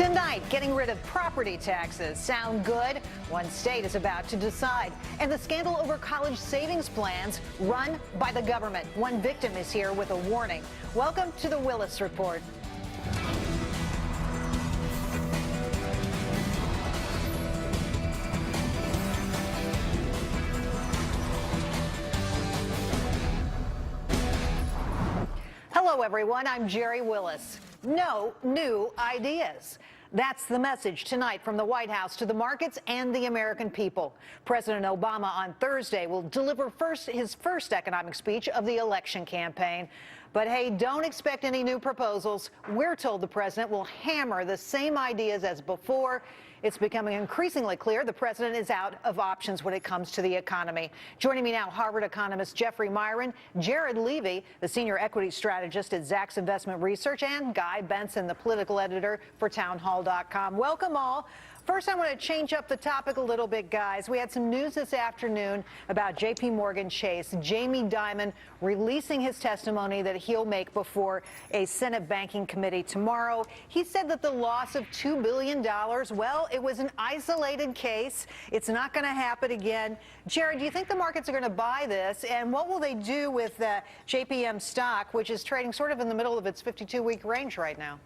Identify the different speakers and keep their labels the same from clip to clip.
Speaker 1: Tonight, getting rid of property taxes. Sound good? One state is about to decide. And the scandal over college savings plans run by the government. One victim is here with a warning. Welcome to the Willis Report. Hello, everyone. I'm Jerry Willis. No new ideas. That's the message tonight from the White House to the markets and the American people. President Obama on Thursday will deliver his first economic speech of the election campaign. But hey, don't expect any new proposals. We're told the president will hammer the same ideas as before. It's becoming increasingly clear the president is out of options when it comes to the economy. Joining me now, Harvard economist Jeffrey Myron, Jared Levy, the senior equity strategist at Zacks Investment Research, and Guy Benson, the political editor for townhall.com. Welcome all. First, I want to change up the topic a little bit, guys. We had some news this afternoon about J.P. Morgan Chase, Jamie Dimon, releasing his testimony that he'll make before a Senate Banking Committee tomorrow. He said that the loss of $2 billion, well, it was an isolated case. It's not going to happen again. Jared, do you think the markets are going to buy this? And what will they do with JPM stock, which is trading sort of in the middle of its 52-week range right now?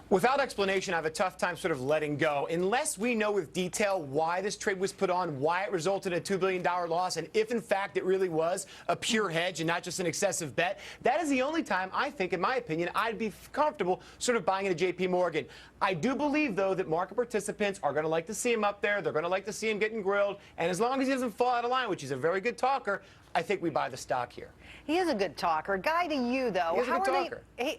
Speaker 2: Without explanation, I have a tough time sort of letting go. Unless we know with detail why this trade was put on, why it resulted in a $2 billion loss, and if, in fact, it really was a pure hedge and not just an excessive bet, that is the only time I think, in my opinion, I'd be comfortable sort of buying into J.P. Morgan. I do believe, though, that market participants are going to like to see him up there. They're going to like to see him getting grilled. And as long as he doesn't fall out of line, which he's a very good talker, I think we buy the stock here.
Speaker 1: He is a good talker. Guy, to you, though,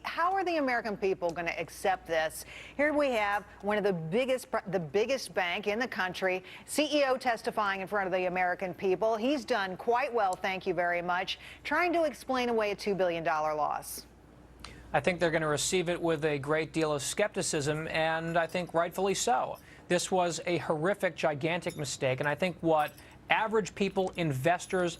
Speaker 1: how are the American people going to accept this? Here we have one of the biggest bank in the country, CEO testifying in front of the American people. He's done quite well, thank you very much, trying to explain away a $2 billion loss.
Speaker 3: I think they're going to receive it with a great deal of skepticism, and I think rightfully so. This was a horrific, gigantic mistake, and I think what average people, investors,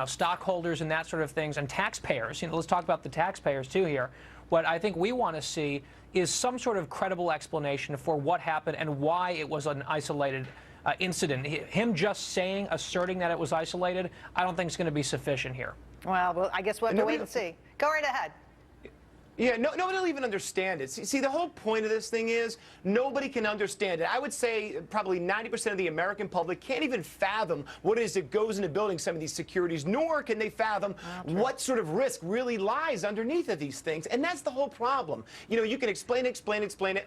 Speaker 3: stockholders and that sort of things, and taxpayers, let's talk about the taxpayers too here. What I think we want to see is some sort of credible explanation for what happened and why it was an isolated incident. Him just asserting that it was isolated, I don't think is going to be sufficient here.
Speaker 1: Well, I guess we'll have to wait and see. Go right ahead.
Speaker 2: Yeah, nobody will even understand it. See, the whole point of this thing is nobody can understand it. I would say probably 90% of the American public can't even fathom what it is that goes into building some of these securities, nor can they fathom what sort of risk really lies underneath of these things. And that's the whole problem. You can explain it.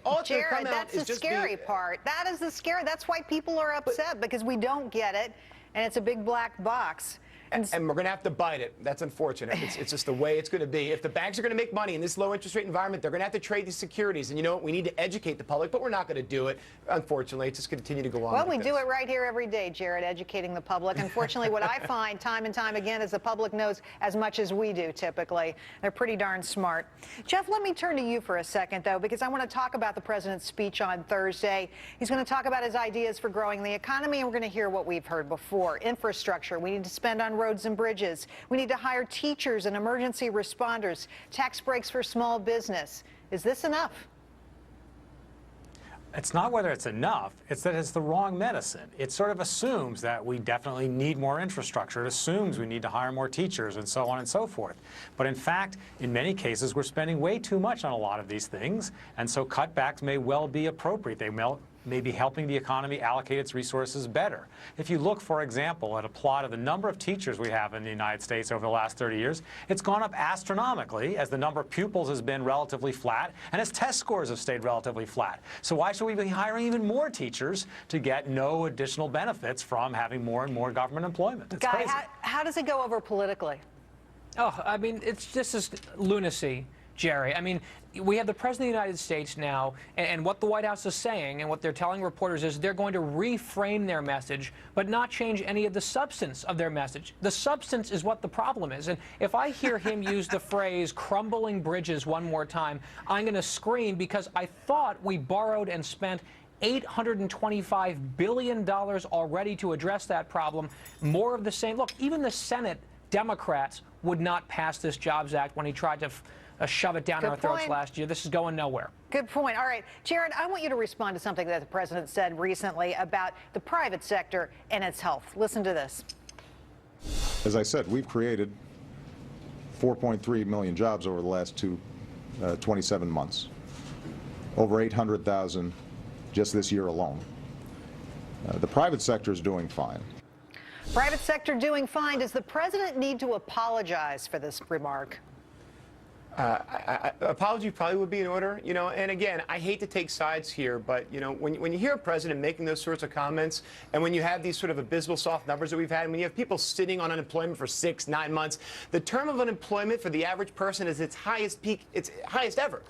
Speaker 2: All it's going to come out is just
Speaker 1: that's the scary part. That is the scary. That's why people are upset, because we don't get it, and it's a big black box.
Speaker 2: And we're going to have to bite it. That's unfortunate. It's just the way it's going to be. If the banks are going to make money in this low interest rate environment, they're going to have to trade these securities. And you know what? We need to educate the public, but we're not going to do it. Unfortunately, it's just going to continue to go on.
Speaker 1: Well, we do it right here every day, Jared, educating the public. Unfortunately, what I find time and time again is the public knows as much as we do typically. They're pretty darn smart. Jeff, let me turn to you for a second, though, because I want to talk about the president's speech on Thursday. He's going to talk about his ideas for growing the economy, and we're going to hear what we've heard before. Infrastructure. We need to spend on roads and bridges. We need to hire teachers and emergency responders, tax breaks for small business. Is this enough?
Speaker 4: It's not whether it's enough, it's that it's the wrong medicine. It sort of assumes that we definitely need more infrastructure. It assumes we need to hire more teachers and so on and so forth. But in fact, in many cases, we're spending way too much on a lot of these things, and so cutbacks may well be appropriate. They may be helping the economy allocate its resources better. If you look, for example, at a plot of the number of teachers we have in the United States over the last 30 years, it's gone up astronomically as the number of pupils has been relatively flat and as test scores have stayed relatively flat. So why should we be hiring even more teachers to get no additional benefits from having more and more government employment? It's
Speaker 1: Guy,
Speaker 4: crazy.
Speaker 1: how does it go over politically?
Speaker 3: Oh, I mean, it's just lunacy, Jerry. I mean, we have the President of the United States now, and what the White House is saying and what they're telling reporters is they're going to reframe their message, but not change any of the substance of their message. The substance is what the problem is. And if I hear him use the phrase crumbling bridges one more time, I'm going to scream, because I thought we borrowed and spent $825 billion already to address that problem. More of the same. Look, even the Senate Democrats would not pass this Jobs Act when he tried to shove it down
Speaker 1: Good
Speaker 3: our throats
Speaker 1: point.
Speaker 3: last year. This is going nowhere.
Speaker 1: Good point. All right, Jared, I want you to respond to something that the president said recently about the private sector and its health. Listen to this.
Speaker 5: As I said, we've created 4.3 million jobs over the last 27 months. Over 800,000 just this year alone. The private sector is doing fine.
Speaker 1: Private sector doing fine. Does the president need to apologize for this remark?
Speaker 2: Apology probably would be in order, and again, I hate to take sides here, but, when you hear a president making those sorts of comments, and when you have these sort of abysmal soft numbers that we've had, and when you have people sitting on unemployment for 6, 9 months, the term of unemployment for the average person is its highest peak, its highest ever.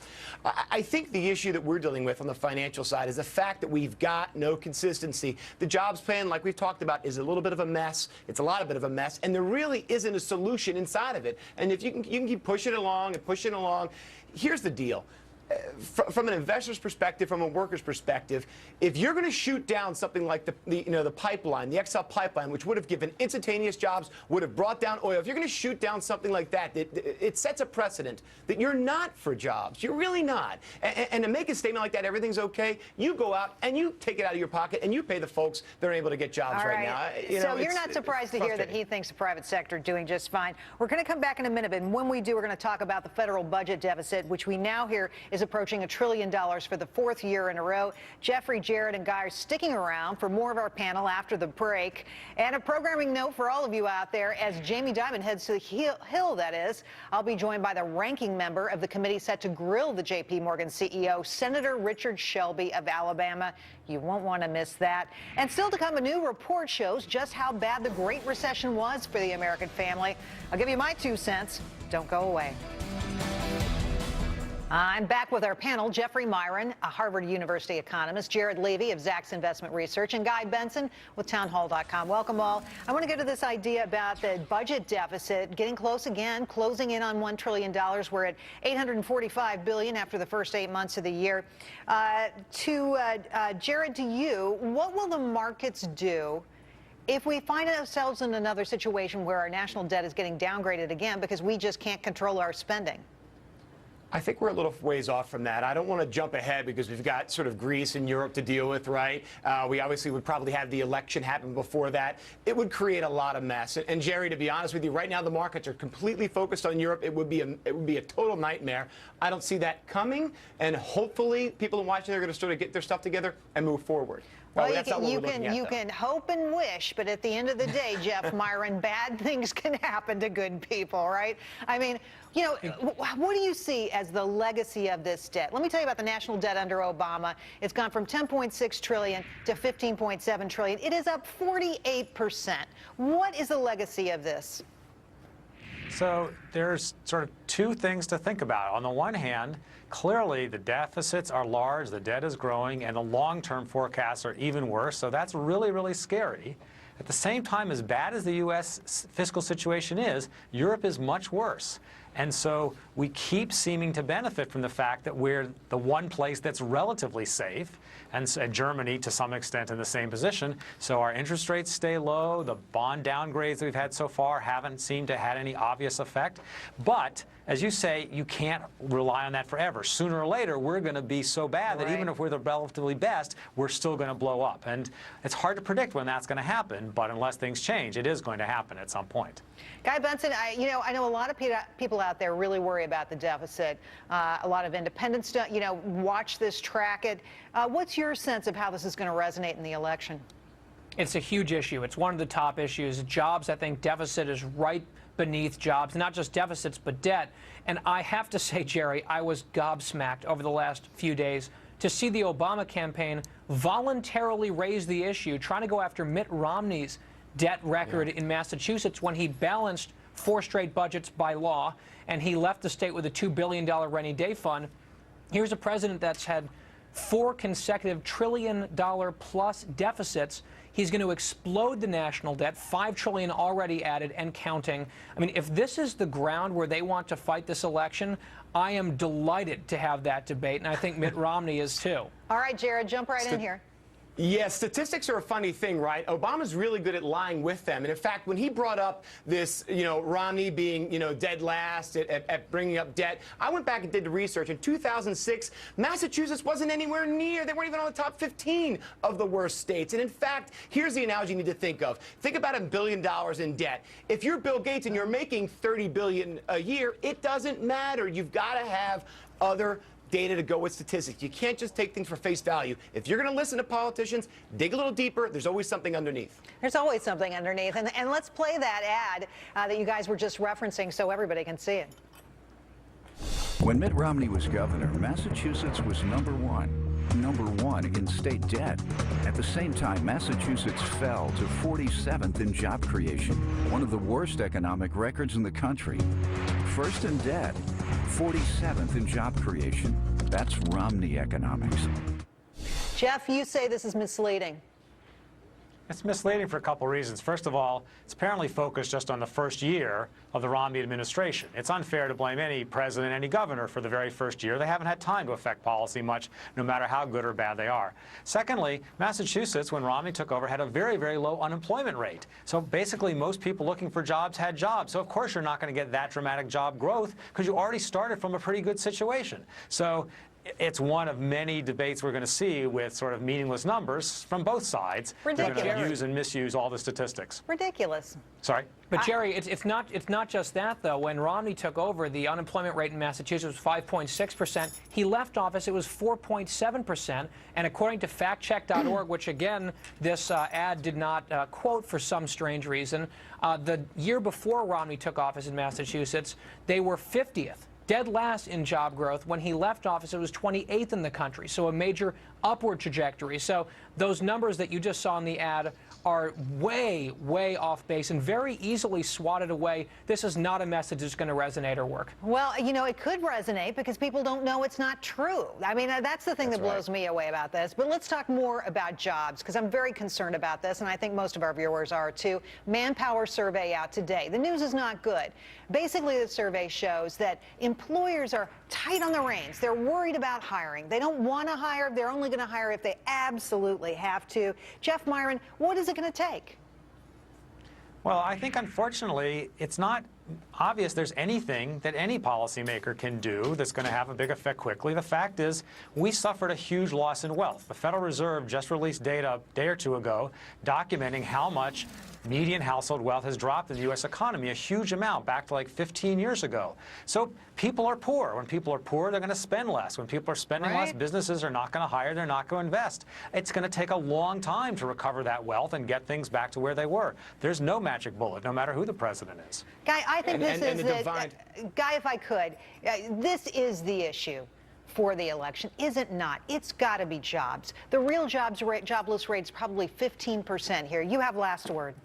Speaker 2: I think the issue that we're dealing with on the financial side is the fact that we've got no consistency. The jobs plan, like we've talked about, is a little bit of a mess. It's a bit of a mess, and there really isn't a solution inside of it. And if you can keep pushing it along and pushing along. Here's the deal. From an investor's perspective, from a worker's perspective, if you're going to shoot down something like the pipeline, the XL pipeline, which would have given instantaneous jobs, would have brought down oil, if you're going to shoot down something like that, it sets a precedent that you're not for jobs. You're really not. And to make a statement like that, everything's okay, you go out and you take it out of your pocket and you pay the folks that are able to get jobs right now.
Speaker 1: So you're not surprised to hear that he thinks the private sector doing just fine. We're going to come back in a minute, and when we do, we're going to talk about the federal budget deficit, which we now hear is approaching $1 trillion for the 4th year in a row. Jeffrey, Jared, and Guy are sticking around for more of our panel after the break. And a programming note for all of you out there, as Jamie Dimon heads to the Hill, that is, I'll be joined by the ranking member of the committee set to grill the J.P. Morgan CEO, Senator Richard Shelby of Alabama. You won't want to miss that. And still to come, a new report shows just how bad the Great Recession was for the American family. I'll give you my 2 cents. Don't go away. I'm back with our panel, Jeffrey Myron, a Harvard University economist, Jared Levy of Zacks Investment Research, and Guy Benson with townhall.com. Welcome all. I want to go to this idea about the budget deficit getting close again, closing in on $1 trillion. We're at $845 billion after the first 8 months of the year. Jared, to you, what will the markets do if we find ourselves in another situation where our national debt is getting downgraded again because we just can't control our spending?
Speaker 2: I think we're a little ways off from that. I don't want to jump ahead because we've got sort of Greece and Europe to deal with, right? We obviously would probably have the election happen before that. It would create a lot of mess. And Jerry, to be honest with you, right now the markets are completely focused on Europe. It would be a total nightmare. I don't see that coming, and hopefully people in Washington are going to sort of get their stuff together and move forward.
Speaker 1: Well, you can hope and wish, but at the end of the day, Jeff Myron, bad things can happen to good people, right? I mean, what do you see as the legacy of this debt? Let me tell you about the national debt under Obama. It's gone from $10.6 trillion to $15.7 trillion. It is up 48%. What is the legacy of this?
Speaker 4: So there's sort of 2 things to think about. On the one hand, clearly the deficits are large, the debt is growing, and the long-term forecasts are even worse. So that's really, really scary. At the same time, as bad as the U.S. fiscal situation is, Europe is much worse. And so we keep seeming to benefit from the fact that we're the one place that's relatively safe, and Germany to some extent in the same position. So our interest rates stay low. The bond downgrades that we've had so far haven't seemed to have any obvious effect. But as you say, you can't rely on that forever. Sooner or later, we're going to be so bad that even if we're the relatively best, we're still going to blow up. And it's hard to predict when that's going to happen, but unless things change, it is going to happen at some point.
Speaker 1: Guy Benson, I know a lot of people out there really worry about the deficit. A lot of independents, watch this, track it. What's your sense of how this is going to resonate in the election?
Speaker 3: It's a huge issue. It's one of the top issues. Jobs, I think deficit is right beneath jobs, not just deficits, but debt. And I have to say, Jerry, I was gobsmacked over the last few days to see the Obama campaign voluntarily raise the issue, trying to go after Mitt Romney's debt record in Massachusetts when he balanced 4 straight budgets by law, and he left the state with a $2 billion rainy day fund. Here's a president that's had 4 consecutive $1 trillion plus deficits. He's going to explode the national debt, $5 trillion already added and counting. I mean, if this is the ground where they want to fight this election, I am delighted to have that debate, and I think Mitt Romney is too.
Speaker 1: All right, Jared, jump right in here.
Speaker 2: Yeah, statistics are a funny thing, right? Obama's really good at lying with them. And in fact, when he brought up this, Romney being, dead last at bringing up debt, I went back and did the research. In 2006, Massachusetts wasn't anywhere near. They weren't even on the top 15 of the worst states. And in fact, here's the analogy you need to think of. Think about $1 billion in debt. If you're Bill Gates and you're making $30 billion a year, it doesn't matter. You've got to have other data to go with statistics. You can't just take things for face value. If you're going to listen to politicians, dig a little deeper. There's always something underneath.
Speaker 1: There's always something underneath. And let's play that ad that you guys were just referencing so everybody can see it.
Speaker 6: When Mitt Romney was governor, Massachusetts was number one in state debt. At the same time, Massachusetts fell to 47th in job creation, one of the worst economic records in the country. First in debt, 47th in job creation. That's Romney economics.
Speaker 1: Jeff, you say this is misleading.
Speaker 4: It's misleading for a couple reasons. First of all, it's apparently focused just on the first year of the Romney administration. It's unfair to blame any president, any governor for the very first year. They haven't had time to affect policy much, no matter how good or bad they are. Secondly, Massachusetts, when Romney took over, had a very, very low unemployment rate. So basically, most people looking for jobs had jobs. So of course, you're not going to get that dramatic job growth because you already started from a pretty good situation. So it's one of many debates we're going to see with sort of meaningless numbers from both sides.
Speaker 1: Ridiculous.
Speaker 4: They're going to use and misuse all the statistics.
Speaker 1: Ridiculous.
Speaker 4: Sorry?
Speaker 3: But Jerry, it's not just that, though. When Romney took over, the unemployment rate in Massachusetts was 5.6%. He left office, it was 4.7%. And according to factcheck.org, which again, this ad did not quote for some strange reason, the year before Romney took office in Massachusetts, they were 50th. Dead last in job growth. When he left office, it was 28th in the country, so a major upward trajectory. So those numbers that you just saw in the ad are way, way off base and very easily swatted away. This is not a message that's going to resonate or work.
Speaker 1: Well, it could resonate because people don't know it's not true. I mean, that's the thing that blows me away about this. But let's talk more about jobs, because I'm very concerned about this, and I think most of our viewers are too. Manpower survey out today. The news is not good. Basically, the survey shows that employers are tight on the reins. They're worried about hiring. They don't want to hire. They're only going to hire if they absolutely have to. Jeff Myron, what is it going to take?
Speaker 4: Well, I think, unfortunately, it's not obvious there's anything that any policymaker can do that's going to have a big effect quickly. The fact is, we suffered a huge loss in wealth. The Federal Reserve just released data a day or two ago documenting how much median household wealth has dropped in the U.S. economy, a huge amount, back to like 15 years ago. So people are poor. When people are poor, they're going to spend less. When people are spending less, businesses are not going to hire, they're not going to invest. It's going to take a long time to recover that wealth and get things back to where they were. There's no magic bullet, no matter who the president is.
Speaker 1: Guy, I think Guy, if I could, this is the issue for the election, is it not? It's got to be jobs. The real jobless rate is probably 15% here. You have last word.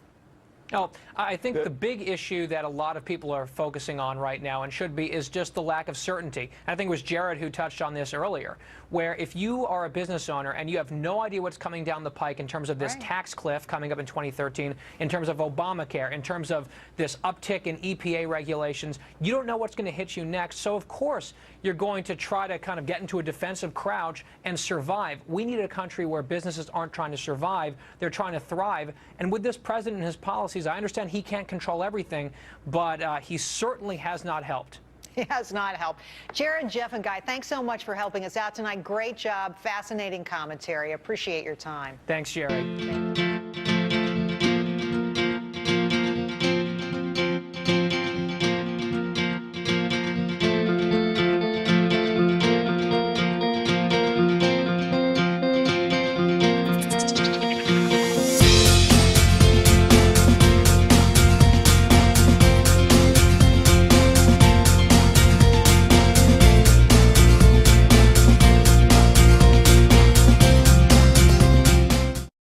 Speaker 3: Oh, I think the big issue that a lot of people are focusing on right now, and should be, is just the lack of certainty. I think it was Jared who touched on this earlier, where if you are a business owner and you have no idea what's coming down the pike in terms of this tax cliff coming up in 2013, in terms of Obamacare, in terms of this uptick in EPA regulations, you don't know what's going to hit you next. So, of course, you're going to try to kind of get into a defensive crouch and survive. We need a country where businesses aren't trying to survive, they're trying to thrive. And with this president and his policies, I understand he can't control everything, but he certainly has not helped.
Speaker 1: He has not helped. Jared, Jeff, and Guy, thanks so much for helping us out tonight. Great job. Fascinating commentary. Appreciate your time.
Speaker 3: Thanks, Jared.